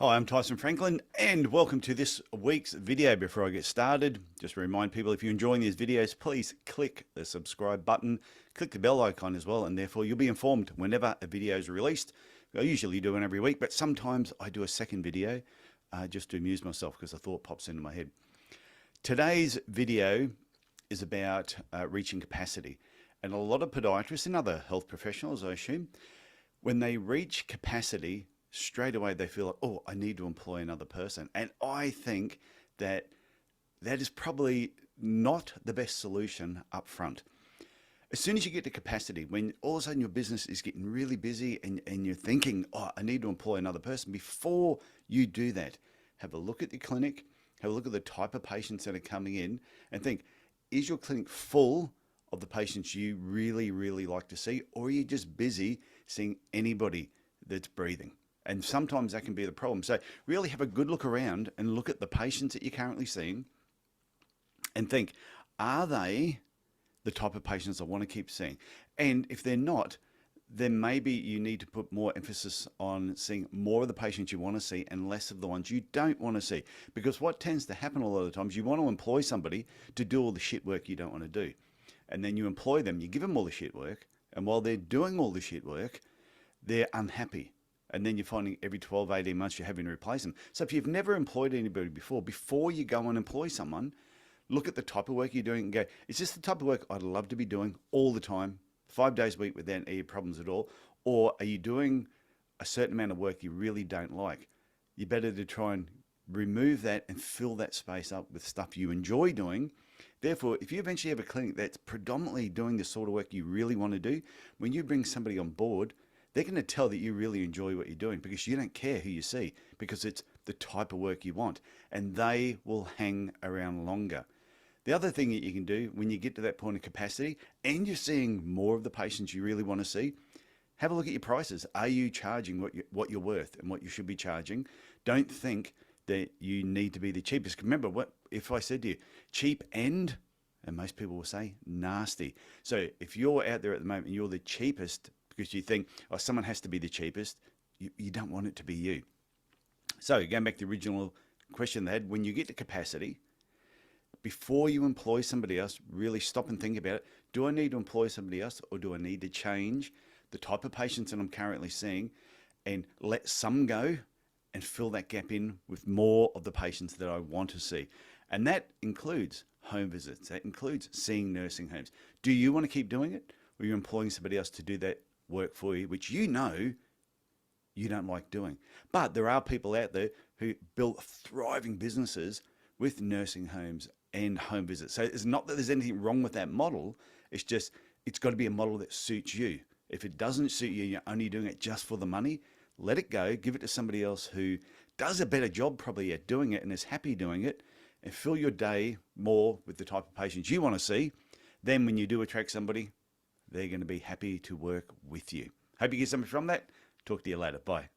Hi, I'm Tyson Franklin and welcome to this week's video. Before I get started, just remind people, if you're enjoying these videos, please click the subscribe button, click the bell icon as well, and therefore you'll be informed whenever a video is released. I usually do one every week, but sometimes I do a second video just to amuse myself because a thought pops into my head. Today's video is about reaching capacity. And a lot of podiatrists and other health professionals, I assume, when they reach capacity, straight away they feel like, oh, I need to employ another person. And I think that that is probably not the best solution up front. As soon as you get to capacity, when all of a sudden your business is getting really busy and you're thinking, oh, I need to employ another person, before you do that, have a look at the clinic, have a look at the type of patients that are coming in and think, is your clinic full of the patients you really, really like to see, or are you just busy seeing anybody that's breathing? And sometimes that can be the problem. So really have a good look around and look at the patients that you're currently seeing and think, are they the type of patients I want to keep seeing? And if they're not, then maybe you need to put more emphasis on seeing more of the patients you want to see and less of the ones you don't want to see. Because what tends to happen a lot of the times, you want to employ somebody to do all the shit work you don't want to do. And then you employ them, you give them all the shit work, and while they're doing all the shit work, they're unhappy. And then you're finding every 12, 18 months you're having to replace them. So if you've never employed anybody before you go and employ someone, look at the type of work you're doing and go, is this the type of work I'd love to be doing all the time, 5 days a week without any problems at all? Or are you doing a certain amount of work you really don't like? You better to try and remove that and fill that space up with stuff you enjoy doing. Therefore, if you eventually have a clinic that's predominantly doing the sort of work you really want to do, when you bring somebody on board, they're going to tell that you really enjoy what you're doing because you don't care who you see, because it's the type of work you want, and they will hang around longer. The other thing that you can do when you get to that point of capacity and you're seeing more of the patients you really want to see, have a look at your prices. Are you charging what you're worth and what you should be charging? Don't think that you need to be the cheapest. Remember, what if I said to you, cheap and most people will say nasty. So if you're out there at the moment and you're the cheapest because you think, oh, someone has to be the cheapest, you don't want it to be you. So going back to the original question they had, when you get to capacity, before you employ somebody else, really stop and think about it. Do I need to employ somebody else, or do I need to change the type of patients that I'm currently seeing and let some go and fill that gap in with more of the patients that I want to see? And that includes home visits. That includes seeing nursing homes. Do you want to keep doing it, or are you employing somebody else to do that work for you, which you know you don't like doing? But there are people out there who build thriving businesses with nursing homes and home visits. So it's not that there's anything wrong with that model. It's just, it's got to be a model that suits you. If it doesn't suit you, you're only doing it just for the money, let it go, give it to somebody else who does a better job probably at doing it and is happy doing it, and fill your day more with the type of patients you want to see. Then when you do attract somebody, they're going to be happy to work with you. Hope you get something from that. Talk to you later. Bye.